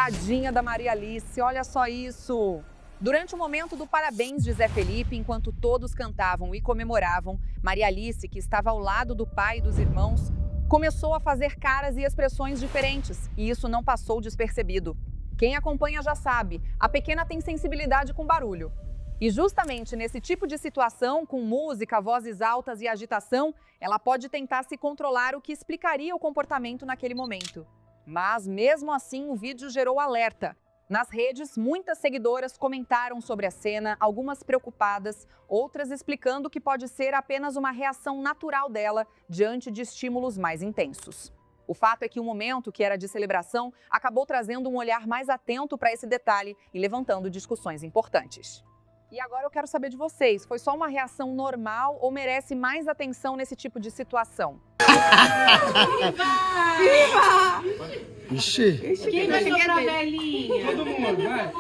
Tadinha da Maria Alice, olha só isso. Durante o momento do parabéns de Zé Felipe, enquanto todos cantavam e comemoravam, Maria Alice, que estava ao lado do pai e dos irmãos, começou a fazer caras e expressões diferentes, e isso não passou despercebido. Quem acompanha já sabe, a pequena tem sensibilidade com barulho. E justamente nesse tipo de situação, com música, vozes altas e agitação, ela pode tentar se controlar, o que explicaria o comportamento naquele momento. Mas mesmo assim, o vídeo gerou alerta. Nas redes, muitas seguidoras comentaram sobre a cena, algumas preocupadas, outras explicando que pode ser apenas uma reação natural dela diante de estímulos mais intensos. O fato é que o momento, que era de celebração, acabou trazendo um olhar mais atento para esse detalhe e levantando discussões importantes. E agora eu quero saber de vocês, foi só uma reação normal ou merece mais atenção nesse tipo de situação? Ixi! Quem vai pra velhinha? Todo mundo, vai.